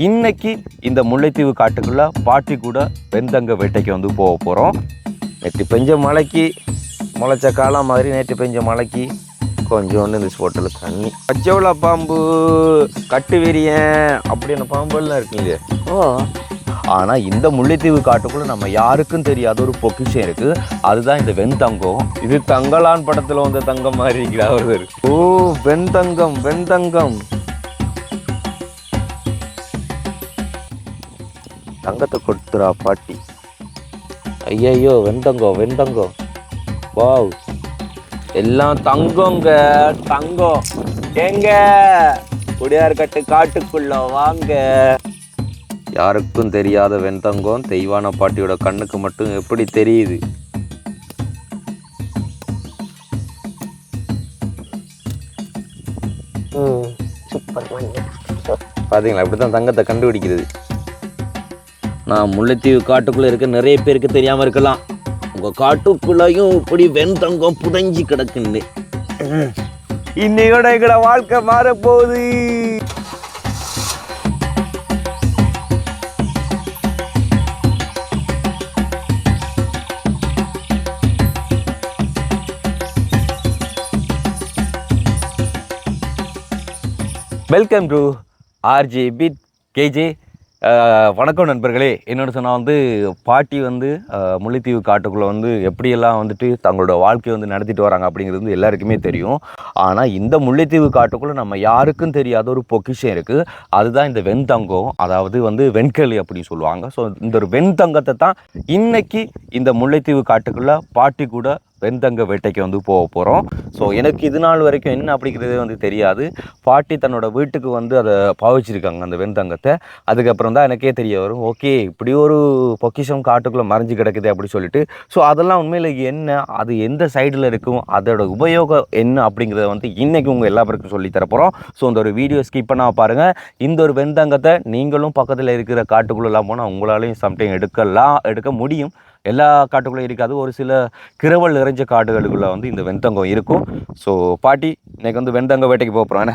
இன்னைக்கு இந்த முல்லைத்தீவு காட்டுக்குள்ள பாட்டி கூட வெண்தங்க வேட்டைக்கு வந்து போக போகிறோம். நேற்று பெஞ்ச மழைக்கு முளைச்ச காலம் மாதிரி நேற்று பெஞ்ச மழைக்கு கொஞ்சோண்டு இந்த ஸ்போட்டில் தண்ணி பச்சைவள பாம்பு கட்டு விரியன் அப்படின்னு பாம்புலாம் இருக்குங்க. ஆனால் இந்த முல்லைத்தீவு காட்டுக்குள்ளே நம்ம யாருக்கும் தெரியாத ஒரு பொக்கிஷம் இருக்குது. அதுதான் இந்த வெண்தங்கம். இது தங்கலான் படத்தில் வந்த தங்கம் மாதிரி இருக்கிற அவர். ஓ, வெண்தங்கம் வெண்தங்கம். தங்கத்தை கொடுத்துரா பாட்டி. ஐயோ, வெண்தங்கம் வெண்தங்கம். வாவ், எல்லாம் தங்கங்க தங்கம். எங்க குடியார்கட்டு காட்டுக்குள்ள வாங்க. யாருக்கும் தெரியாத வெண்தங்கம் தெய்வான பாட்டியோட கண்ணுக்கு மட்டும் எப்படி தெரியுது? பாத்தீங்களா, இப்படிதான் தங்கத்தை கண்டுபிடிக்கிறது. நான் முல்லைத்தீவு காட்டுக்குள்ள இருக்க நிறைய பேருக்கு தெரியாம இருக்கலாம். உங்க காட்டுக்குள்ளையும் இப்படி வெண்தங்கம் புதைஞ்சி கிடக்குன்னு. இன்னையோட எங்கட வாழ்க்கை மாற போகுது. Welcome to RJ bit KJ. வணக்கம் நண்பர்களே. என்னோட சொன்னால் வந்து பாட்டி வந்து முல்லைத்தீவு காட்டுக்குள்ளே வந்து எப்படியெல்லாம் வந்துட்டு தங்களோட வாழ்க்கையை வந்து நடத்திட்டு வராங்க அப்படிங்கிறது வந்து எல்லாருக்குமே தெரியும். ஆனால் இந்த முல்லைத்தீவு காட்டுக்குள்ளே நம்ம யாருக்கும் தெரியாத ஒரு பொக்கிஷம் இருக்குது. அதுதான் இந்த வெண்தங்கம், அதாவது வந்து வெண்களி அப்படின்னு சொல்லுவாங்க. ஸோ இந்த ஒரு வெண்தங்கத்தை தான் இன்னைக்கு இந்த முல்லைத்தீவு காட்டுக்குள்ளே பாட்டி கூட வெண்தங்க வேட்டைக்கு வந்து போக போகிறோம். ஸோ எனக்கு இது நாள் வரைக்கும் என்ன அப்படிங்கிறதே வந்து தெரியாது. பாட்டி தன்னோட வீட்டுக்கு வந்து அதை பாவிச்சிருக்காங்க அந்த வெண்தங்கத்தை. அதுக்கப்புறம் தான் எனக்கே தெரிய வரும், ஓகே இப்படி ஒரு பொக்கிஷம் காட்டுக்குள்ளே மறைஞ்சு கிடக்குது அப்படி சொல்லிட்டு. ஸோ அதெல்லாம் உண்மையில் என்ன, அது எந்த சைடில் இருக்கும், அதோட உபயோகம் என்ன அப்படிங்கிறத வந்து இன்றைக்கி உங்கள் எல்லா பேருக்கும் சொல்லி தரப்போகிறோம். ஸோ இந்த ஒரு வீடியோ ஸ்கிப் பண்ணால் பாருங்கள். இந்த ஒரு வெண்தங்கத்தை நீங்களும் பக்கத்தில் இருக்கிற காட்டுக்குள்ளெல்லாம் போனால் உங்களாலையும் சம்டைம் எடுக்க முடியும். எல்லா காட்டுக்குள்ளே இருக்காது, ஒரு சில கிரவல் நிறைஞ்ச காடுகளுக்குள்ள வந்து இந்த வெண்தங்கம் இருக்கும். ஸோ பாட்டி இன்னைக்கு வந்து வெண்தங்க வேட்டைக்கு போகிறோம்.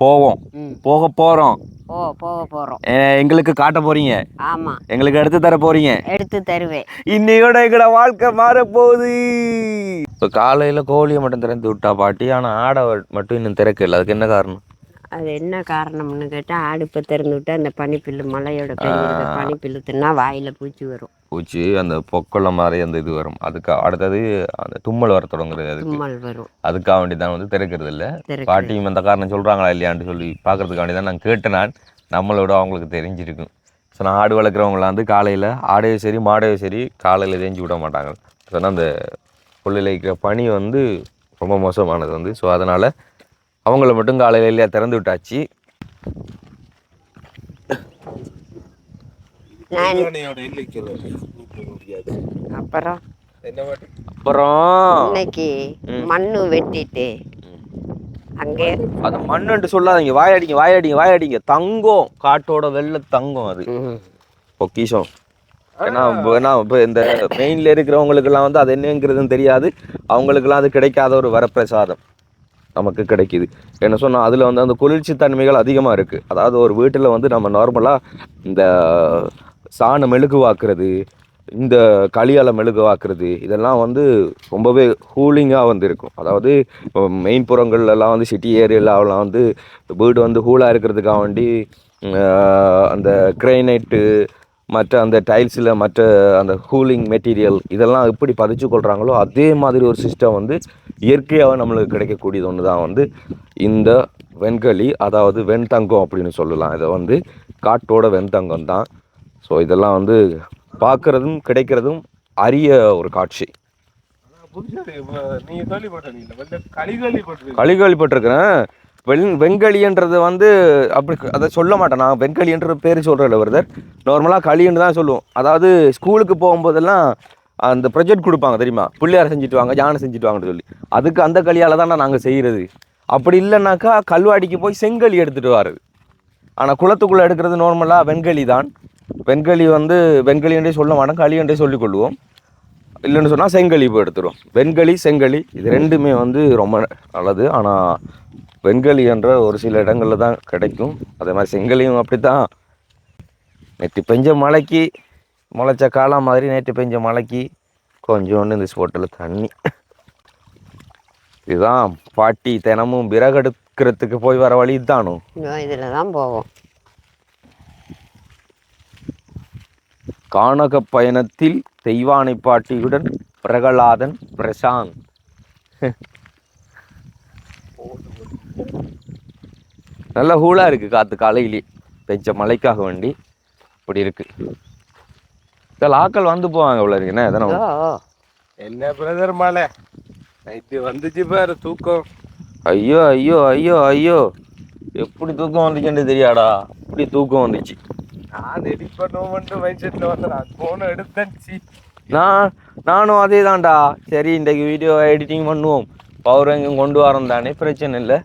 போக போகிறோம். எங்களுக்கு காட்ட போறீங்க? ஆமா, எங்களுக்கு எடுத்து தர போறீங்க? எடுத்து தருவேன். இன்னையோட எங்கட வாழ்க்கை மாற போகுது. இப்போ காலையில் கோழியை மட்டும் திறந்து விட்டா பாட்டி, ஆனால் ஆடை மட்டும் இன்னும் திறக்கல. அதுக்கு என்ன காரணம்? அது என்ன காரணம்னு கேட்டால், அடுப்பை திறந்து விட்டு அந்த பனிப்பில்லு மலையோட பனிப்பில்லு தின்னா வாயில் பூச்சி வரும். பூச்சி அந்த பொக்கொள்ள மாதிரி அந்த இது வரும். அதுக்கு அடுத்தது அந்த தும்மல் வர தொடங்குறது. தும்மல் வரும். அதுக்காக வேண்டி தான் வந்து திறக்கிறது இல்லை. பாட்டியும் அந்த காரணம் சொல்கிறாங்களா இல்லையான்னு சொல்லி பார்க்கறதுக்காக வேண்டி தான் நான் கேட்டேன். நான் நம்மளோட அவங்களுக்கு தெரிஞ்சிருக்கும். ஸோ நான் ஆடு வளர்க்குறவங்களாம் வந்து காலையில் ஆடையும் சரி மாடையும் சரி காலையில் தெரிஞ்சு விட மாட்டாங்க. சொன்னால் அந்த புள்ளில் இருக்கிற பனி வந்து ரொம்ப மோசமானது வந்து. ஸோ அதனால் அவங்கள மட்டும் காலையில் இல்லையா திறந்து விட்டாச்சு. அப்புறம் இன்னைக்கு மண்ணு வெட்டிட்டு அங்கே அது மண்ணுன்ட்டு சொல்லாதீங்க, வாயாடிங்க. தங்கம், காட்டோட வெள்ளை தங்கம், அது பொக்கிஷம். ஏன்னா இப்போ இந்த மெயினில் இருக்கிறவங்களுக்கெல்லாம் வந்து அது என்னங்கிறதுன்னு தெரியாது. அவங்களுக்கெல்லாம் அது கிடைக்காத ஒரு வரப்பிரசாதம் நமக்கு கிடைக்கிது. என்ன சொன்னால் அதில் வந்து அந்த குளிர்ச்சி தன்மைகள் அதிகமாக இருக்குது. அதாவது ஒரு வீட்டில் வந்து நம்ம நார்மலாக இந்த சாண மெழுகுவாக்குறது, இந்த களியால் மெழுகுவாக்குறது, இதெல்லாம் வந்து ரொம்பவே கூலிங்காக வந்து இருக்கும். அதாவது மெயின் புறங்கள்லாம் வந்து சிட்டி ஏரியாலாம் வந்து வீடு வந்து கூலாக இருக்கிறதுக்காக வேண்டி அந்த கிரைனைட்டு மற்ற அந்த டைல்ஸில் மற்ற அந்த கூலிங் மெட்டீரியல் இதெல்லாம் எப்படி பதிச்சு கொள்கிறாங்களோ அதே மாதிரி ஒரு சிஸ்டம் வந்து இயற்கையாக நம்மளுக்கு கிடைக்கக்கூடியது ஒன்று தான் வந்து இந்த வெண்களி, அதாவது வெண்தங்கம் அப்படின்னு சொல்லலாம். இதை வந்து காட்டோட வெண்தங்கம் தான். ஸோ இதெல்லாம் வந்து பார்க்குறதும் கிடைக்கிறதும் அரிய ஒரு காட்சி. கேள்விப்பட்டிருக்கிறேன். வெண்களின்றது வந்து அப்படி அதை சொல்ல மாட்டேன் நான். வெண்களின்ற பேர் சொல்கிறேன் வருதர். நார்மலாக களின்னு தான் சொல்லுவோம். அதாவது ஸ்கூலுக்கு போகும்போதெல்லாம் அந்த ப்ரொஜெக்ட் கொடுப்பாங்க தெரியுமா, பிள்ளையார் செஞ்சுட்டு வாங்க, யானை செஞ்சுட்டு வாங்கன்னு சொல்லி. அதுக்கு அந்த களியால் தான் நாங்கள் செய்கிறது. அப்படி இல்லைனாக்கா கல்வாடிக்கு போய் செங்கலி எடுத்துகிட்டு வர்றது. ஆனால் குளத்துக்குள்ளே எடுக்கிறது நார்மலாக வெண்களி தான். வெண்களி வந்து வெண்களி என்றே சொல்ல மாட்டோம், களி என்றே சொல்லிக்கொள்வோம். இல்லைன்னு சொன்னால் செங்கலி இப்போ எடுத்துடும். வெண்களி செங்கலி இது ரெண்டுமே வந்து ரொம்ப நல்லது. ஆனால் வெண்களி என்ற ஒரு சில இடங்களில் தான் கிடைக்கும். அதே மாதிரி செங்கலியும் அப்படி தான். நேற்று பெஞ்ச மழைக்கு முளைச்ச காலம் மாதிரி நேற்று பெஞ்ச மழைக்கு கொஞ்சோண்டு இந்த ஸ்போட்டில் தண்ணி. இதுதான் பாட்டி தினமும் விறகெடுக்கிறதுக்கு போய் வர வழி தானோ. இதில் தான் போவோம். கானக பயணத்தில் தெய்வானை பாட்டியுடன் பிரகலாதன் பிரசாந்த். நல்ல ஹூலா இருக்கு காத்து காலையிலே பெஞ்ச மழைக்காக வேண்டி இப்படி இருக்கு. ஆக்கள் வந்து போவாங்க இவ்வளோ இருக்கு. என்ன பிரதர் மழை நைட்டு வந்துச்சு பாரு தூக்கம். ஐயோ ஐயோ ஐயோ ஐயோ, எப்படி தூக்கம் வந்துச்சுன்னு தெரியாடா. இப்படி தூக்கம் வந்துச்சு. நான் எடிட் பண்ணுவோம்னு மைண்ட் செட்டில் வந்து நான் ஃபோனை எடுத்தேன்ச்சு. நானும் அதே தான்டா. சரி இன்றைக்கு வீடியோ எடிட்டிங் பண்ணுவோம், பவர் எங்கேயும் கொண்டு வரோம் தானே, பிரச்சனை இல்லை.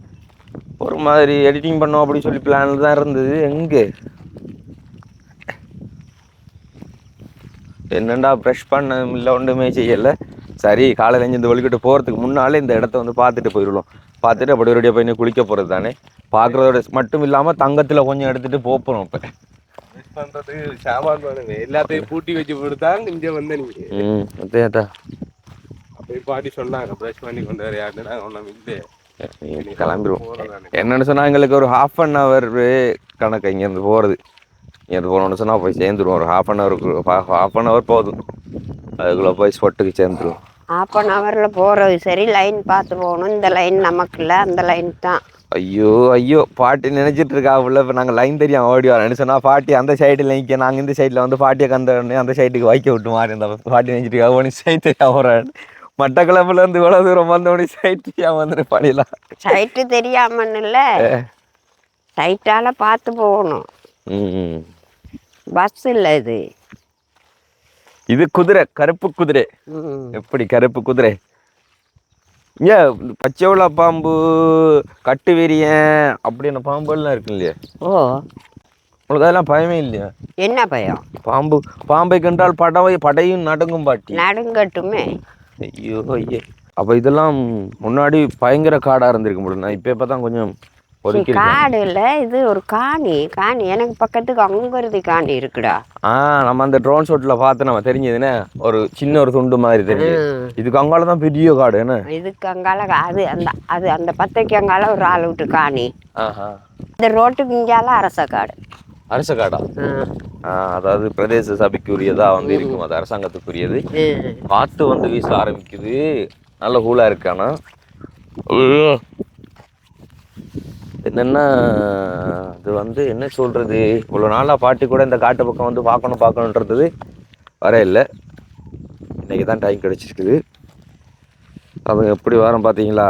ஒரு மாதிரி எடிட்டிங் பண்ணுவோம் அப்படி சொல்லி பிளான் தான் இருந்தது. எங்கே என்னண்டா ப்ரெஷ் பண்ண இல்லை, ஒன்றுமே செய்யலை. சரி காலையில் இந்த வழிகிட்டு போகிறதுக்கு முன்னாலே இந்த இடத்த வந்து பார்த்துட்டு போயிடலாம். பார்த்துட்டு அப்படி ஒரு போய் குளிக்க போகிறது தானே. பார்க்குறதோட மட்டும் இல்லாமல் தங்கத்தில் கொஞ்சம் எடுத்துகிட்டு போகிறோம். இப்போ பண்ணுறது சாமான் பண்ணுங்க எல்லாத்தையும் பூட்டி வச்சு போட்டுதான் இங்கே வந்த நீங்கள். அதேடா அப்படியே பாட்டி சொன்னாங்க ப்ரஷ் பண்ணி கொண்டு வர யாருன்னு. நாங்கள் ஒன்றும் இல்லை கிளம்பிடுவோம். என்னென்னு சொன்னால் எங்களுக்கு ஒரு 1/2 hour கணக்கு இங்கேருந்து போகிறது. இங்கேருந்து போகணுன்னு சொன்னால் போய் சேர்ந்துருவோம். ஒரு 1/2 hour போதும். அதுக்குள்ளே போய் ஸ்பாட்டுக்கு சேர்ந்துருவோம். 1/2 hourல போகிறது சரி. லைன் பார்த்து போகணும். இந்த லைன் நமக்கு இல்லை, அந்த லைன் தான். ஐயோ ஐயோ, பாட்டி நினைச்சிட்டு இருக்கா உள்ள. இப்போ நாங்கள் லைன் தெரியாமல் ஓடி வரோம் சொன்னால் பாட்டி அந்த சைடில் நிற்க, நாங்கள் இந்த சைடில் வந்து பாட்டியை அந்த சைட்டுக்கு வைக்க விட்டு மாறி இருந்த பாட்டி நினைச்சிட்டு இருக்கா. ஒன்று சைட் தெரியாம போகிறேன். மட்டக்களப்புலேருந்து இவ்வளோ தூரம் வந்தோடனே சைட் தெரியாமல் வந்துட்டு பாடிலாம். சைட்டு தெரியாமன்னு இல்லை, சைட்டால் பார்த்து போகணும். பஸ் இல்லை இது. இது குதிரை, கருப்பு குதிரை. எப்படி கருப்பு குதிரை? இங்கே பச்சை உள்ள பாம்பு, கட்டு வீரியன் அப்படின்னு பாம்புலாம் இருக்கு இல்லையா? ஓ, உங்களுக்கு அதெல்லாம் பயமே இல்லையா? என்ன பயம்? பாம்பை கண்டால் படையும் நடுங்கும் பாட்டி. நடுங்கட்டுமே. ஐயோ ஐயோ. அப்போ இதெல்லாம் முன்னாடி பயங்கர காடாக இருந்திருக்கு முடியும். நான் இப்போ தான் கொஞ்சம் காடு இல்லை, இது ஒரு காணி. எனக்கு பக்கத்துக்கு அங்குறது காணி இருக்குடா. நம்ம அந்த ட்ரோன் ஷாட்ல பார்த்து நம்ம தெரிஞ்சதுன்னு ஒரு சின்ன ஒரு துண்டு மாதிரி தெரியுது. இதுக்கு அங்கால தான் பெரிய காடு. என்ன இதுக்கு அங்கால அது அந்த பத்தைக்கு அங்கால ஒரு ஆள் விட்டு காணி. இந்த ரோட்டுக்கு இங்கால அரச காடு. அரச காடா? அதாவது பிரதேச சபைக்குரியதா வந்து இருக்கும். அது அரசாங்கத்துக்குரியது. காத்து வந்து வீச ஆரம்பிக்குது. நல்ல ஹூலா இருக்கானா. என்னென்னா அது வந்து என்ன சொல்கிறது, இவ்வளோ நாளாக பாட்டி கூட இந்த காட்டு பக்கம் வந்து பார்க்கணுன்றது வர இல்லை. இன்றைக்கி தான் டைம் கிடச்சிருக்குது. அவங்க எப்படி வரோம் பார்த்தீங்களா?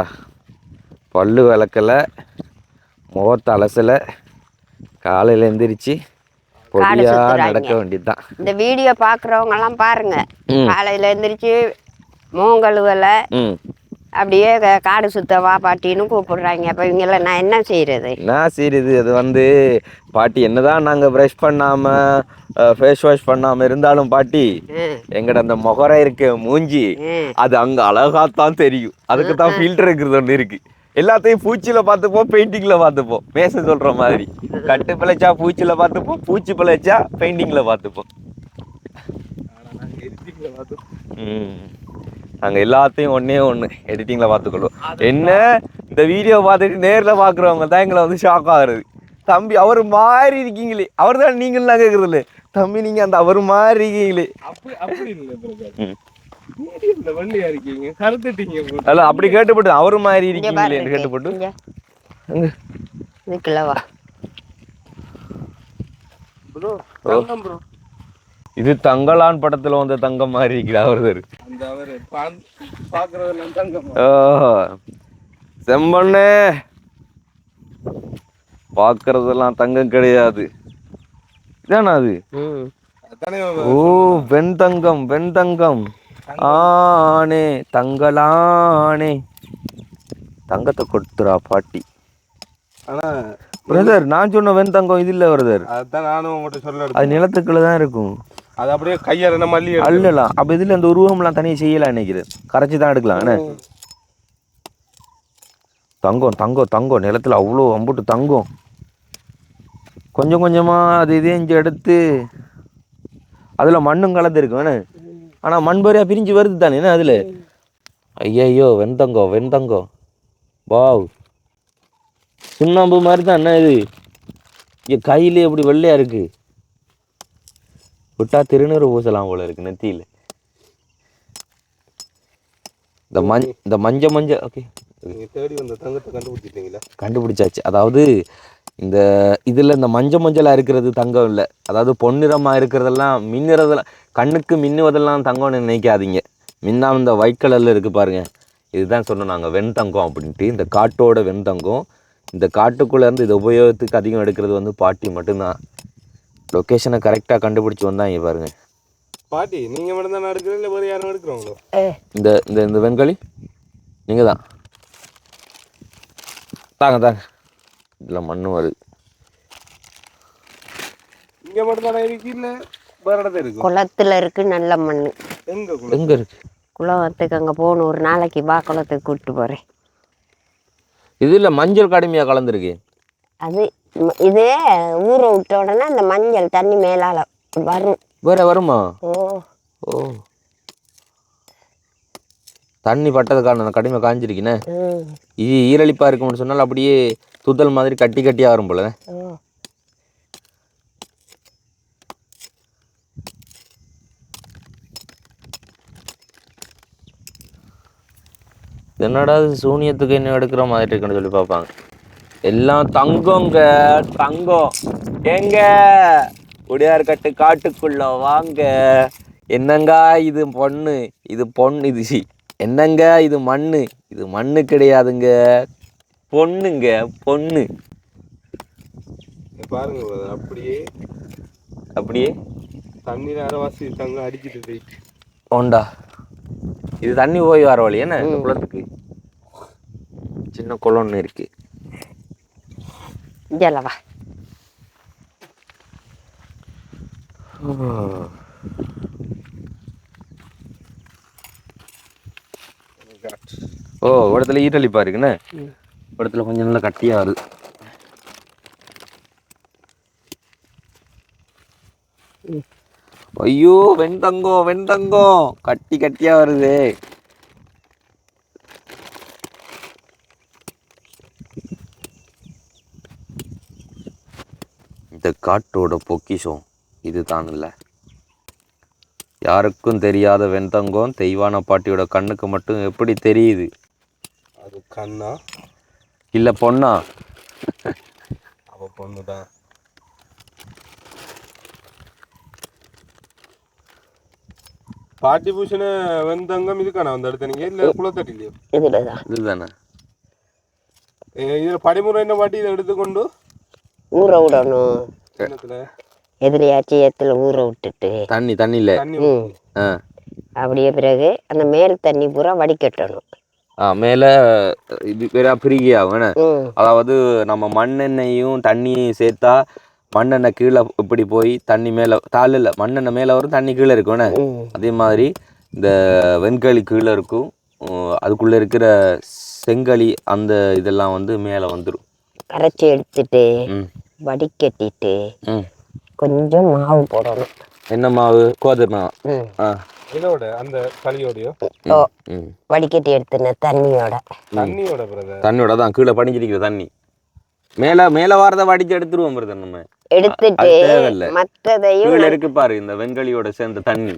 பல்லு விளக்கலை, முகத்தை அலசலை, காலையில் எந்திரிச்சு பொடியாக நடக்க வேண்டியது தான். இந்த வீடியோ பார்க்குறவங்கெல்லாம் பாருங்கள், காலையில் எந்திரிச்சு மூங்கழுவலை அப்படியே காடு சுத்தவா பாட்டின்னு கூப்பிடுறாங்க. அப்போ இவங்கெல்லாம் நான் என்ன செய்யறது? அது வந்து பாட்டி என்னதான் நாங்கள் ப்ரஷ் பண்ணாமல் ஃபேஸ் வாஷ் பண்ணாமல் இருந்தாலும் பாட்டி எங்கட அந்த முகரை இருக்க மூஞ்சி அது அங்கே அழகாத்தான் தெரியும். அதுக்கு தான் ஃபில்டர் இருக்கிறது ஒன்று இருக்கு. எல்லாத்தையும் பூச்சியில் பார்த்துப்போம், பெயிண்டிங்கில் பார்த்துப்போம். மேச சொல்கிற மாதிரி கட்டு பிழைச்சா பூச்சியில் பார்த்துப்போம், பூச்சி பிழைச்சா பெயிண்டிங்கில் பார்த்துப்போம். நாங்கள் எல்லாத்தையும் ஒன்று எடிட்டிங்கில் பார்த்துக்கொள்வோம். என்ன இந்த வீடியோ பார்த்துட்டு நேரில் பார்க்குறவங்க தான் எங்களை வந்து ஷாக் ஆகுறது. தம்பி அவர் மாதிரி இருக்கீங்களே, அவர் தான் நீங்களாம் கேட்குறது இல்லை. தம்பி நீங்கள் அந்த அவர் மாதிரி இருக்கீங்களே. அல்ல அப்படி கேட்டுப்பட்டு அவர் மாதிரி இருக்கீங்களே கேட்டுப்பட்டு இது தங்கலான் படத்துல வந்த தங்கம் மாதிரி இருக்கிற அவரு. செம்பண்ணே பாக்குறதெல்லாம் தங்கம் கிடையாது. இதானா அது? ஓ, வெண்தங்கம் வெண்தங்கம். ஆனே தங்கலானே. தங்கத்தை கொடுத்துரா பாட்டி. பிரதர் நான் சொன்ன வெண்தங்கம் இது இல்ல பிரதர். அதான் நானும் உங்கள்கிட்ட சொல்ல. அது நிலத்துக்குள்ள தான் இருக்கும். அது அப்படியே கையால மல்லி அல்லலாம். அப்ப இதுல இந்த உருவம்லாம் தனியாக செய்யலாம் நினைக்கிறேன். கரைச்சி தான் எடுக்கலாம். தங்கம் தங்கம் தங்கம் நிலத்தில் அவ்வளோ அம்புட்டு தங்கம். கொஞ்சம் கொஞ்சமாக அது இதையும் எடுத்து அதில் மண்ணும் கலந்துருக்கு வேணே. ஆனால் மண் பாரியாக பிரிஞ்சு வருது தானே என்ன அதில். ஐயோ வெண்தங்கம் வெண்தங்கம். வாவ், சுண்ணாம்பு மாதிரி தான் என்ன இது. இங்கே கையிலே எப்படி வெள்ளையாக இருக்கு. விட்டா திருநூறு பூசலாம் போல இருக்கு நெத்தியில். இந்த மஞ்சள் ஓகே தேடி வந்த தங்கத்தை கண்டுபிடிச்சிட்டீங்களா? கண்டுபிடிச்சாச்சு. அதாவது இந்த இதில் இந்த மஞ்சளாக இருக்கிறது தங்கம் இல்லை. அதாவது பொன்னிறமாக இருக்கிறதெல்லாம் மின்னுறதெல்லாம் கண்ணுக்கு மின்னுவதெல்லாம் தங்கம்னு நினைக்காதீங்க. மின்னாம இந்த ஒயிட் கலரில் இருக்குது பாருங்கள், இதுதான் சொன்னோம் நாங்கள் வெண்தங்கம் அப்படின்ட்டு. இந்த காட்டோட வெண்தங்கம். இந்த காட்டுக்குள்ளேருந்து இது உபயோகத்துக்கு அதிகம் எடுக்கிறது வந்து பாட்டி மட்டும்தான். லொக்கேஷனை கரெக்டாக கண்டுபிடிச்சி வந்தாங்க பாருங்கள். பாட்டி நீங்கள் மட்டும் தான் எடுக்கிறீங்க இல்லை வேறு யாரும் எடுக்கிறோங்களோ? இந்த இந்த இந்த வெண்களி நீங்கள் தான் தாங்க. இதில் மண்ணு வருது. இங்கே மட்டும் தானே இருக்கு இல்லை வேறு இடத்துல இருக்கு? குளத்துல இருக்கு நல்ல மண். எங்கே இருக்கு? குளத்துக்கு அங்கே போகணும், ஒரு நாளைக்கு வா குளத்துக்கு கூப்பிட்டு போகிறேன். இதில் மஞ்சள் கடுமையாக கலந்துருக்கு. அது இதே ஊற விட்ட உடனே அந்த மஞ்சள் தண்ணி மேலால வரும். வேற வருமா? ஓ ஓ, தண்ணி பட்டதுக்கான கடுமை காஞ்சிருக்கினே. இது ஈரழிப்பாக இருக்கும்னு சொன்னால் அப்படியே துதல் மாதிரி கட்டி கட்டியாக வரும் போல. என்னடா சூனியத்துக்கு என்ன எடுக்கிற மாதிரி இருக்குன்னு சொல்லி பார்ப்பாங்க. எல்லாம் தங்கங்க தங்கம். எங்க உடையார்கட்டு காட்டுக்குள்ள வாங்க. என்னங்க இது பொண்ணு, இது பொண்ணு, இது என்னங்க இது மண்ணு, இது மண்ணு கிடையாதுங்க, பொண்ணுங்க பொண்ணு. பாருங்க அப்படியே அப்படியே தண்ணீர் அரைவாசி தங்கம் அடிச்சுட்டு போயிட்டு ஓண்டா. இது தண்ணி போய் வர வழி என்ன குளத்துக்கு. சின்ன குளம்னு இருக்கு. ஜலவா ஓ, இடத்துல ஈரழிப்பா இருக்குண்ணே. இடத்துல கொஞ்சம் நல்லா கட்டியாக வருது. ஐயோ வெண்தங்கம் வெண்தங்கம் கட்டி கட்டியாக வருது. இந்த காட்டோட பொக்கிஷம் இதுதான் இல்லை. யாருக்கும் தெரியாத வெண்தங்கம் தெய்வான பாட்டியோட கண்ணுக்கு மட்டும் எப்படி தெரியுது? அது கண்ணா இல்லை பொண்ணா? அவ பொண்ணுதான். பாட்டி பூஷண வெண்தங்கம் இதுக்கான அந்த இடத்த நீங்க இல்லை குளத்தட்டிலையோ? இதுலதான் இதுதானே. இதில் படிமுறை என்ன பாட்டி இதை எடுத்துக்கொண்டு ஊற விடணும். எதிரியாச்சும் ஏத்துல ஊற விட்டுட்டு தண்ணியில் அப்படியே பிறகு அந்த மேல் தண்ணி பூரா வடிகட்டணும். மேலே இது வேற பிரிகையாகும். அதாவது நம்ம மண்ணெண்ணையும் தண்ணியும் சேர்த்தா மண்ணெண்ணெய் கீழே இப்படி போய் தண்ணி மேலே தாளில் மண்ணெண்ணெய் மேலே வரும், தண்ணி கீழே இருக்கும்ண்ணே. அதே மாதிரி இந்த வெண்களி கீழே இருக்கும், அதுக்குள்ளே இருக்கிற செங்களி அந்த இதெல்லாம் வந்து மேலே வந்துடும். கரைச்சி எடுத்துட்டு வடிகட்டிட்டு கொஞ்சம் மாவு போடணும். என்ன மாவு? கோதுமை மாவு. இதோட அந்த களியோடையோ வடிகட்டி எடுத்துன தண்ணியோட தான் கீழே படிஞ்சிருக்கிற தண்ணி மேலே வாரதை வடிச்சு எடுத்துருவோம் பிரதர். நம்ம எடுத்துட்டு மற்றதையும் கீழே இருக்கு பாரு இந்த வெண்களியோட சேர்ந்த தண்ணி,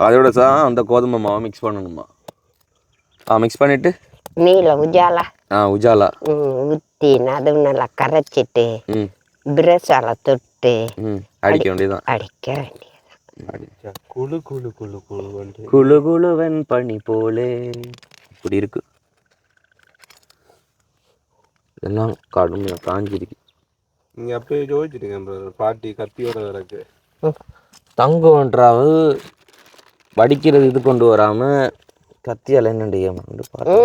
அதோட அந்த கோதுமை மாவை மிக்ஸ் பண்ணணுமா. மிக்ஸ் பண்ணிட்டு உஜாலா ஊற்றி அதுவும் நல்லா கரைச்சிட்டு பிரஷால தொட்டு அடிக்க வேண்டியதான். அடிக்க வேண்டியதான். குழு குழு குழு குழு குழு குழுவன் பனி போலே இப்படி இருக்கு. இதெல்லாம் கடுமையாக காஞ்சிருக்கு. நீங்க அப்பயே யோசிச்சிருங்க பாட்டி கத்தியோட இருக்கு. தங்கம்ன்றாவது வடிக்கிறது இது கொண்டு வராம கத்தியால் என்னண்டிய பார்த்து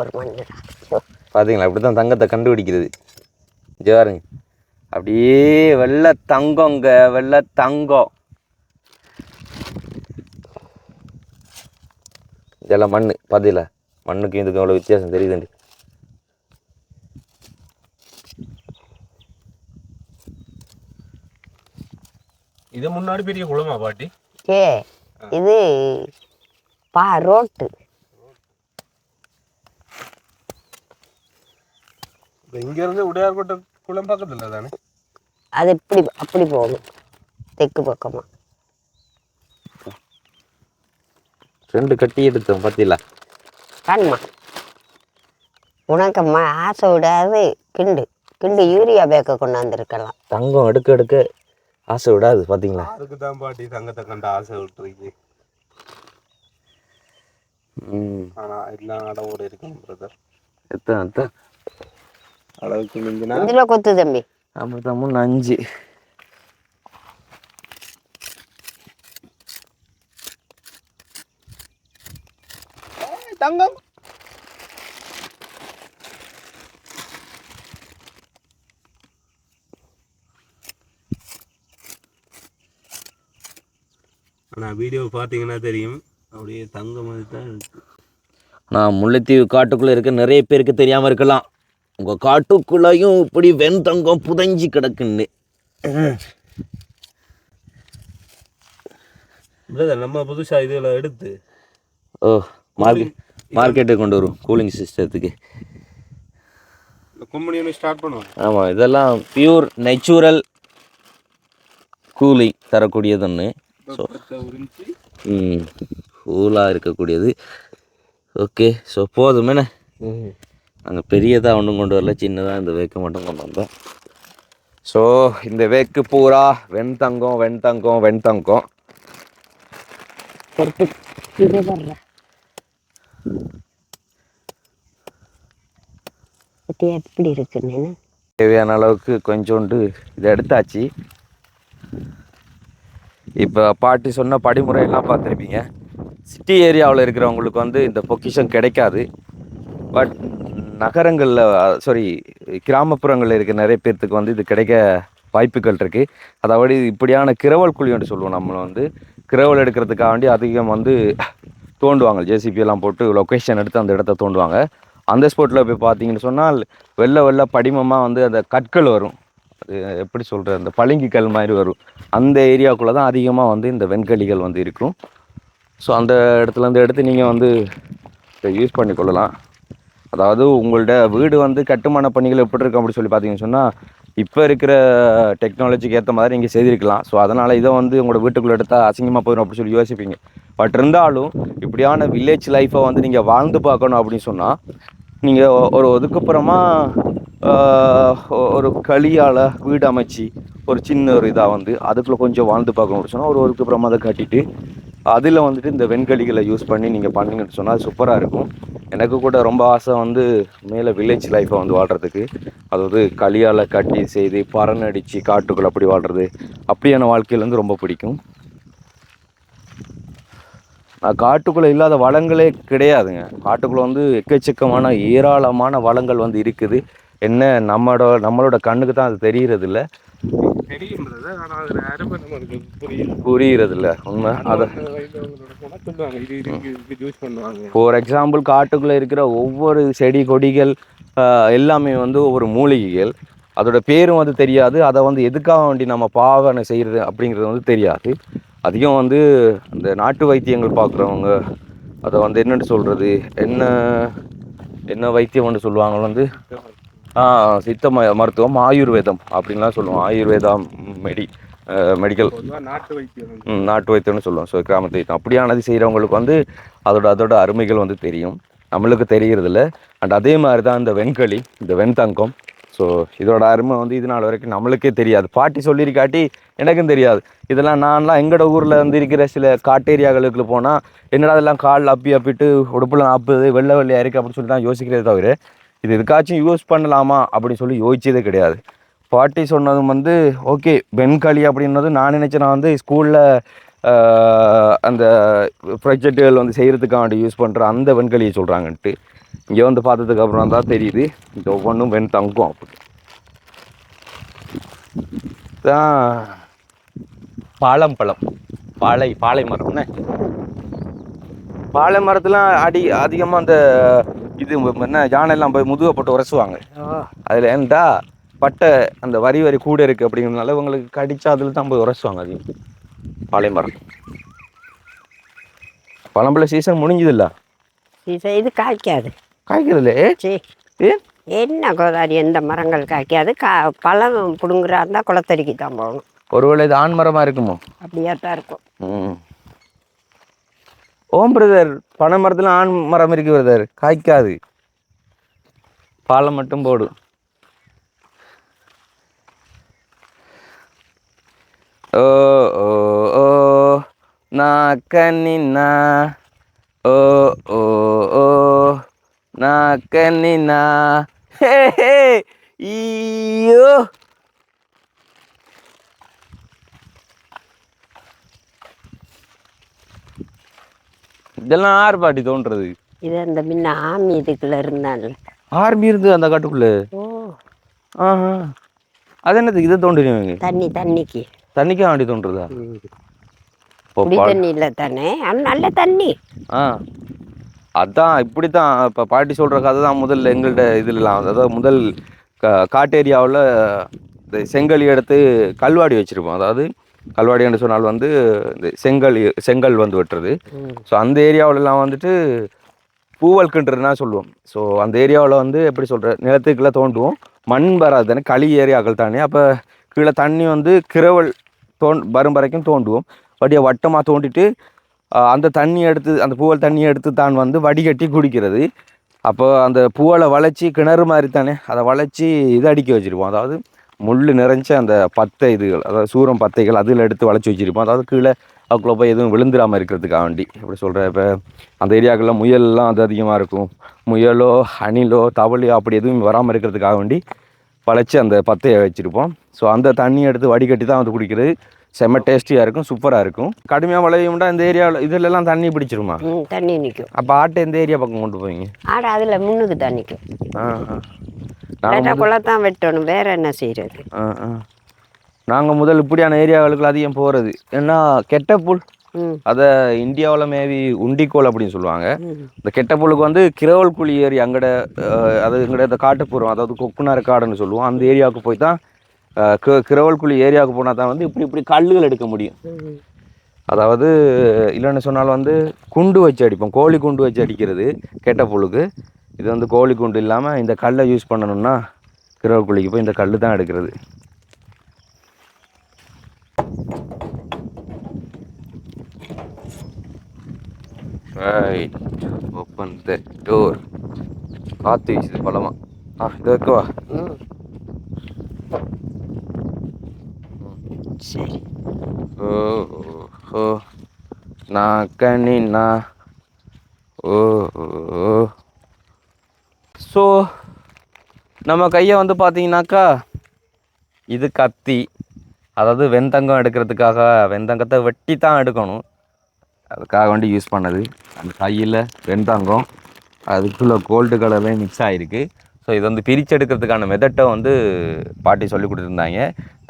சூப்பர் மண்ணு. பார்த்தீங்களா அப்படி தான் தங்கத்தை கண்டுபிடிக்கிறது. இங்கே பாருங்க, அப்படியே வெள்ளை தங்கங்க, வெள்ளை தங்கம். இதெல்லாம் மண் பார்த்தீங்களா, மண்ணுக்கு இதுக்கு எவ்வளோ வித்தியாசம் தெரியுதுண்டு. இது முன்னாடி பெரிய குளமா பாட்டி? இது ரோட்டு. இங்க இருந்து உடையார்கோட்டை குளம் பக்கத்துல தானே? அது இப்படி அப்படி போகணும் தெற்கு பக்கமா. 2 கட்டி எடுத்தோம் பார்த்தீங்களா. காணுமா உனக்கம்மா ஆசை விடாது. கிண்டு கிண்டு யூரியா பேக்கை கொண்டாந்துருக்கலாம். தங்கம் எடுக்க எடுக்க ஆசை விடாது பார்த்தீங்களா. அதுக்கு தான் பாட்டி தங்கத்தை கண்ட ஆசை விட்டுருக்கு. ஆனா எல்லாம் அளவோட இருக்கணும் பிரதர். எத்தனை அளவுக்கு மிஞ்சினா இதுல கொத்து தம்பி. ஆமாம் 5 தங்கம். ஆனால் வீடியோ பார்த்தீங்கன்னா தெரியும், அப்படியே தங்கம் மாதிரி தான் இருக்கு. நான் முல்லைத்தீவு காட்டுக்குள்ளே இருக்க நிறைய பேருக்கு தெரியாமல் இருக்கலாம், உங்கள் காட்டுக்குள்ளேயும் இப்படி வெண்தங்கம் புதைஞ்சி கிடக்குன்னு. பிரதர் நம்ம புதுசாக இதில் எடுத்து மார்க்கெட்டுக்கு கொண்டு வரும் கூலிங் சிஸ்டத்துக்கு. கும்பனியும் ஸ்டார்ட் பண்ணுவோம். ஆமாம், இதெல்லாம் பியூர் நேச்சுரல் கூலிங் தரக்கூடியதுன்னு. ஸோ கூலாக இருக்கக்கூடியது. ஓகே, ஸோ போதுமேண்ணே. நாங்கள் பெரியதாக ஒன்றும் கொண்டு வரல, சின்னதாக இந்த வேக்கு மட்டும் கொண்டு வந்தோம். ஸோ இந்த வேக்கு பூரா வெண்தங்கம் வெண்தங்கம் வெண்தங்கம். எப்படி இருக்குன்னு தேவையான அளவுக்கு கொஞ்சோண்டு இதை எடுத்தாச்சு. இப்போ பாட்டி சொன்ன படிமுறையெல்லாம் பார்த்துருப்பீங்க. சிட்டி ஏரியாவில் இருக்கிறவங்களுக்கு வந்து இந்த பொக்கிஷம் கிடைக்காது. பட் நகரங்களில் சாரி கிராமப்புறங்களில் இருக்க நிறைய பேர்த்துக்கு வந்து இது கிடைக்க வாய்ப்புகள் இருக்குது. அதாவது இப்படியான கிரவல் குழின்னு சொல்லுவோம். நம்மளை வந்து கிரவல் எடுக்கிறதுக்காக வேண்டி அதிகம் வந்து தோண்டுவாங்க. ஜேசிபி எல்லாம் போட்டு லொக்கேஷன் எடுத்து அந்த இடத்த தோண்டுவாங்க. அந்த ஸ்பாட்டில் போய் பார்த்தீங்கன்னு சொன்னால் வெள்ளை படிமமாக வந்து அந்த கற்கள் வரும். அது எப்படி சொல்கிற, அந்த பளிங்கிக்கல் மாதிரி வரும். அந்த ஏரியாவுக்குள்ளே தான் அதிகமாக வந்து இந்த வெண்கலிகள் வந்து இருக்கும். ஸோ அந்த இடத்துலேருந்து எடுத்து நீங்கள் வந்து இதை யூஸ் பண்ணி கொள்ளலாம். அதாவது உங்கள்ட வீடு வந்து கட்டுமான பணிகள் எப்படி இருக்கும் அப்படி சொல்லி பார்த்தீங்கன்னு சொன்னால் இப்போ இருக்கிற டெக்னாலஜிக்கு ஏற்ற மாதிரி நீங்கள் செய்திருக்கலாம். ஸோ அதனால் இதை வந்து உங்களோட வீட்டுக்குள்ளே எடுத்தால் அசிங்கமாக போயிடும் அப்படி சொல்லி யோசிப்பீங்க. பட் இருந்தாலும் இப்படியான வில்லேஜ் லைஃப்பை வந்து நீங்கள் வாழ்ந்து பார்க்கணும் அப்படின்னு சொன்னால் நீங்கள் ஒரு ஒதுக்குப்புறமா ஒரு களியால் வீடு அமைச்சு ஒரு சின்ன ஒரு இதாக வந்து அதுக்குள்ளே கொஞ்சம் வாழ்ந்து பார்க்கணும் அப்படின்னு சொன்னால் ஒரு ஒதுக்குப்புறமா அதை கட்டிட்டு அதில் வந்துட்டு இந்த வெண்கலிகளை யூஸ் பண்ணி நீங்கள் பண்ணிங்கன்னு சொன்னால் அது சூப்பராக இருக்கும். எனக்கு கூட ரொம்ப ஆசை வந்து மேலே வில்லேஜ் லைஃப்பை வந்து வாழ்கிறதுக்கு. அதாவது களியால் கட்டி செய்து பறன் அடித்து காட்டுக்குள்ளே அப்படி வாழ்கிறது, அப்படியான வாழ்க்கையில் வந்து ரொம்ப பிடிக்கும். காட்டுக்குள்ளே இல்லாத வளங்களே கிடையாதுங்க. காட்டுக்குள்ளே வந்து எக்கச்சக்கமான ஏராளமான வளங்கள் வந்து இருக்குது. என்ன நம்மளோட கண்ணுக்கு தான் அது தெரியறதில்ல, புரிகிறதில்ல உண்மை. அதை ஃபார் எக்ஸாம்பிள் காட்டுக்குள்ளே இருக்கிற ஒவ்வொரு செடி கொடிகள் எல்லாமே வந்து ஒவ்வொரு மூலிகைகள். அதோட பேரும் வந்து தெரியாது. அதை வந்து எதுக்காக வேண்டி நம்ம பாவனை செய்கிறது அப்படிங்கிறது வந்து தெரியாது. அதிகம் வந்து அந்த நாட்டு வைத்தியங்கள் பார்க்குறவங்க அதை வந்து என்னென்னு சொல்கிறது, என்ன வைத்தியம் வந்து சொல்லுவாங்க வந்து சித்த மருத்துவம் ஆயுர்வேதம் அப்படின்லாம் சொல்லுவோம். ஆயுர்வேதா மெடிக்கல் நாட்டு வைத்தியம்னு சொல்லுவோம். ஸோ கிராமத்து வைத்தியம் அப்படியானது செய்கிறவங்களுக்கு வந்து அதோட அருமைகள் வந்து தெரியும், நம்மளுக்கு தெரிகிறதில்ல. அண்ட் அதே மாதிரி தான் இந்த வெண்களி, இந்த வெண்தங்கம். ஸோ இதோட அருமை வந்து இது நாள் வரைக்கும் நம்மளுக்கே தெரியாது. பாட்டி சொல்லியிருக்காட்டி எனக்கும் தெரியாது. இதெல்லாம் நான்லாம் எங்களோட ஊரில் வந்து இருக்கிற சில காட்டு ஏரியாக்களுக்கு போனால் என்னடா அதெல்லாம் காலில் அப்பிட்டு உடுப்பில் 40 வெள்ளையாக இருக்குது அப்படின்னு சொல்லி தான் யோசிக்கிறதே தவிர இது எதுக்காச்சும் யூஸ் பண்ணலாமா அப்படின்னு சொல்லி யோசிச்சதே கிடையாது. பாட்டி சொன்னதும் வந்து ஓகே வெண்களி அப்படின்னது நான் நினச்சேன். நான் வந்து ஸ்கூலில் அந்த ப்ராஜெக்டுகள் வந்து செய்கிறதுக்காண்டி யூஸ் பண்ணுற அந்த வெண்களியை சொல்கிறாங்கன்ட்டு. இங்கே வந்து பார்த்ததுக்கு அப்புறம் தான் தெரியுது இந்த ஒவ்வொன்றும் வெண்தங்கம் அப்படி தான். பழம் பாலை மரம்னே. பாலை மரத்துலாம் அதிகமாக அந்த இது என்ன யானையெல்லாம் போய் முதுகை போட்டு உரசுவாங்க. அதில் ஏன்டா பட்டை அந்த வரி கூட இருக்குது அப்படிங்கிறதுனால இவங்களுக்கு கடிச்சா அதில் தான் போய் உரசுவாங்க. அதிகம் பாலை மரம். பழம்பழ சீசன் முடிஞ்சதில்ல. இது காய்க்காது. காய்க்கிறதுல ஏன் என்ன கோதாரி எந்த மரங்கள் காய்க்காது. பழம் பிடுங்குறா இருந்தால் குளத்தடிக்கு தான் போகணும். ஒருவேளை இது ஆண் மரமாக இருக்குமோ? அப்படியே தான் இருக்கும். ஓம் பிரதர், பனை மரத்தில் ஆண் மரம் இருக்கு பிரதர், காய்க்காது, பாலை மட்டும் போடும். ஓ ஓ ஓ நான் கண்ணினா, ஓ ஓ ஓ நான் கண்ணினா, ஹே ஹே ஈயோ. இதெல்லாம் ஆறு பாட்டி தோன்றது. இது அந்த முன்ன ஆமி இதுக்குள்ள இருந்தான்ல. ஆர்மி இருந்து அந்த காட்டுக்குள்ள. ஓ ஆஹா, அது என்னது இதை தோன்றினவங்க? தண்ணிக்கு வேண்டி தோன்றுறதா? குடி தண்ணி இல்லை தானே, நல்ல தண்ணி. அதான் இப்படித்தான் இப்போ பாட்டி சொல்கிற கதை தான். முதல்ல எங்கள்கிட்ட இதுலாம் அதாவது முதல் காட்டு ஏரியாவில் இந்த செங்கல் எடுத்து கல்வாடி வச்சுருப்போம். அதாவது கல்வாடின்னு சொன்னால் வந்து இந்த செங்கல் வந்து வெட்டுறது. ஸோ அந்த ஏரியாவிலலாம் வந்துட்டு பூவல்குன்றதுனா சொல்லுவோம். ஸோ அந்த ஏரியாவில் வந்து எப்படி சொல்கிற நிலத்துக்குள்ளே தோண்டுவோம், மண் வராது தானே, களி ஏரியாக்கள் தானே. அப்போ கீழே தண்ணி வந்து கிரவல் வரும் வரைக்கும் தோண்டுவோம். வடியை வட்டமாக தோண்டிட்டு அந்த தண்ணி எடுத்து, அந்த பூவல் தண்ணியை எடுத்து தான் வந்து வடிகட்டி குடிக்கிறது. அப்போ அந்த பூவலை வளைச்சி கிணறு மாதிரி தானே, அதை வளைச்சி இது அடிக்க வச்சுருப்போம். அதாவது முள் நிறைஞ்ச அந்த பத்தை இதுகள், அதாவது சூரம் பத்தைகள் அதில் எடுத்து வளைச்சி வச்சுருப்போம். அதாவது கீழே அதுக்குள்ளே போய் எதுவும் விழுந்துடாமல் இருக்கிறதுக்காக வேண்டி. எப்படி சொல்கிறேன், இப்போ அந்த ஏரியாக்களில் முயல்லாம் அது அதிகமாக இருக்கும். முயலோ அணிலோ தவளையோ அப்படி எதுவும் வராமல் இருக்கிறதுக்காக வேண்டி வளைச்சி அந்த பத்தையை வச்சுருப்போம். ஸோ அந்த தண்ணியை எடுத்து வடிகட்டி தான் வந்து குடிக்கிறது. செம்ம டேஸ்டியாக இருக்கும், சூப்பராக இருக்கும். கடுமையாக விளையும்டா இந்த ஏரியாவில் இதிலெல்லாம் தண்ணி பிடிச்சிருமா? தண்ணி நிற்கும். அப்போ ஆட்டை எந்த ஏரியா பக்கம் கொண்டு போவீங்க? ஆடை அதில் முன்னுக்கு தான் நிற்கும். நாங்கள் குளத்தான் வெட்டணும், வேற என்ன செய்கிறது? நாங்கள் முதல் இப்படியான ஏரியாவுக்கு அதிகம் போகிறது. ஏன்னா கெட்டப்புல், அதை இந்தியாவில் மேபி உண்டிக்கோல் அப்படின்னு சொல்லுவாங்க. இந்த கெட்டப்புலுக்கு வந்து கிரவல் குழி ஏரி அங்கட, அது எங்கட இந்த காட்டுப்புறம், அதாவது கொக்குனார் காடுன்னு சொல்லுவோம். அந்த ஏரியாவுக்கு போய் தான் கிரவல்குழி ஏரியாவுக்கு போனால் தான் வந்து இப்படி கல்லுகள் எடுக்க முடியும். அதாவது இல்லைன்னு சொன்னால் வந்து குண்டு வச்சு அடிப்போம், கோழி குண்டு வச்சு அடிக்கிறது கெட்ட புழுக்கு. இது வந்து கோழி குண்டு இல்லாமல் இந்த கல்லை யூஸ் பண்ணணும்னா கிரவல்குழிக்கு போய் இந்த கல் தான் எடுக்கிறது. Right, open the door. காற்று வீசுது பலமா. இது வைக்கவா? சரி. ஓ ஓ நான் கண்ணினா, ஓ ஓ. ஸோ நம்ம கையை வந்து பார்த்தீங்கன்னாக்கா இது கத்தி, அதாவது வெண்தங்கம் எடுக்கிறதுக்காக வெண்தங்கத்தை வெட்டி தான் எடுக்கணும், அதுக்காக வேண்டி யூஸ் பண்ணது. அந்த கையில் வெண்தங்கம் அதுக்குள்ளே கோல்டு கலர்லேயும் மிக்ஸ் ஆகிருக்கு. ஸோ இது வந்து பிரித்து எடுக்கிறதுக்கான மெத்தட்டை வந்து பாட்டி சொல்லி கொடுத்துருந்தாங்க.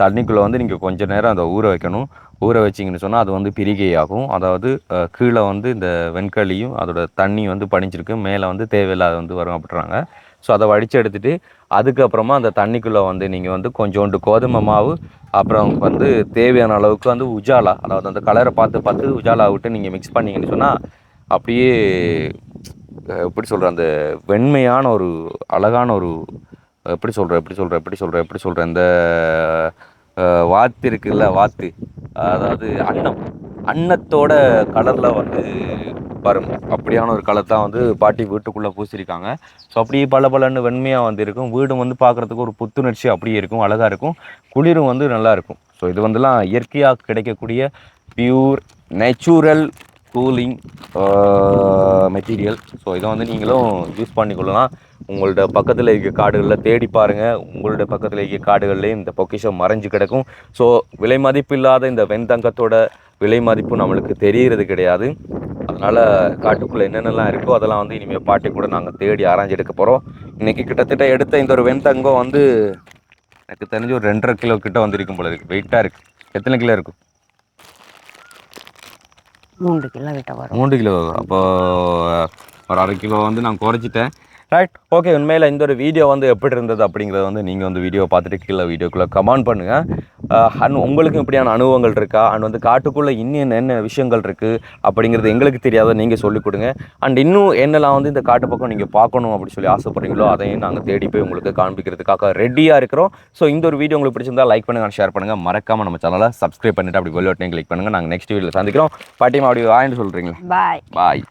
தண்ணிக்குள்ளே வந்து நீங்கள் கொஞ்சம் நேரம் அதை ஊற வைக்கணும். ஊற வச்சிங்கன்னு சொன்னால் அது வந்து பிரிகையாகும். அதாவது கீழே வந்து இந்த வெண்களியும் அதோட தண்ணி வந்து படிஞ்சிருக்கு, மேலே வந்து தேவையில்லாத வந்து வரும் அப்படின்றாங்க. ஸோ அதை வடித்து எடுத்துகிட்டு அதுக்கப்புறமா அந்த தண்ணிக்குள்ளே வந்து நீங்கள் வந்து கொஞ்சோண்டு கோதுமை மாவு, அப்புறம் வந்து தேவையான அளவுக்கு வந்து உஜாலா, அதாவது அந்த கலரை பார்த்து உஜாலா விட்டு நீங்கள் மிக்ஸ் பண்ணிங்கன்னு சொன்னால் அப்படியே எப்படி சொல்கிறேன், அந்த வெண்மையான ஒரு அழகான ஒரு எப்படி சொல்கிறேன் இந்த வாத்து இருக்குல்ல, வாத்து, அதாவது அன்னத்தோட கலரில் வந்து வரும். அப்படியான ஒரு கலர் தான் வந்து பாட்டி வீட்டுக்குள்ளே பூசிருக்காங்க. ஸோ அப்படியே பலன்னு வெண்மையாக வந்து இருக்கும். வீடும் வந்து பார்க்குறதுக்கு ஒரு புத்துணர்ச்சி அப்படியே இருக்கும், அழகாக இருக்கும், குளிரும் வந்து நல்லா இருக்கும். ஸோ இது வந்துலாம் இயற்கையாக கிடைக்கக்கூடிய pure natural cooling material. So இதை வந்து நீங்களும் யூஸ் பண்ணிக்கொள்ளலாம். உங்களோட பக்கத்தில் இருக்க காடுகளில் தேடி பாருங்கள், உங்களோட பக்கத்தில் இருக்க காடுகள்லேயும் இந்த பொக்கிஷம் மறைஞ்சு கிடக்கும். ஸோ விலை மதிப்பு இல்லாத இந்த வெண்தங்கத்தோட விலை மதிப்பு நம்மளுக்கு தெரிகிறது கிடையாது. அதனால் அதனால் காட்டுக்குள்ளே என்னென்னலாம் இருக்கோ அதெல்லாம் வந்து இனிமேல் பாட்டி கூட நாங்கள் தேடி ஆராய்ச்சி எடுக்க போகிறோம். இன்றைக்கி கிட்டத்தட்ட எடுத்த இந்த ஒரு வெண்தங்கம் வந்து எனக்கு தெரிஞ்சு ஒரு 2.5 கிலோ கிட்ட வந்திருக்கும் போல இருக்குது. வெயிட்டாக இருக்குது. எத்தனை கிலோ இருக்கும்? 3 கிலோ கிட்ட வரும். 3 கிலோ. அப்போ ஒரு 1/2 கிலோ வந்து நான் குறைச்சிட்டேன். Right, okay. உண்மையில் இந்த ஒரு வீடியோ வந்து எப்படி இருந்தது அப்படிங்கிறத வந்து நீங்கள் வந்து வீடியோ பார்த்துட்டு கீழே வீடியோக்குள்ளே கமெண்ட் பண்ணுங்கள். உங்களுக்கும் இப்படியான அனுபவங்கள் இருக்கா? அண்ட் வந்து காட்டுக்குள்ளே இன்னும் என்ன விஷயங்கள் இருக்குது அப்படிங்கிறது எங்களுக்கு தெரியாத நீங்கள் சொல்லிக் கொடுங்க. அண்ட் இன்னும் என்னெல்லாம் வந்து இந்த காட்டு பக்கம் நீங்கள் பார்க்கணும் அப்படி சொல்லி ஆசைப்படுறீங்களோ அதையும் நாங்கள் தேடி போய் உங்களுக்கு காண்பிக்கிறதுக்காக ரெடியாக இருக்கிறோம். ஸோ இந்த ஒரு வீடியோ உங்களுக்கு பிடிச்சிருந்தா லைக் பண்ணுங்கள், ஷேர் பண்ணுங்கள், மறக்காமல் நம்ம சேனலை சப்ஸ்கிரைப் பண்ணிவிட்டு அப்படி பெல் பட்டனை கிளிக் பண்ணுங்கள். நாங்கள் நெக்ஸ்ட் வீடியோவில் சந்திக்கிறோம். பாட்டிமா அப்படி வாங்கிட்டு சொல்கிறீங்களா? பாய். பாய்.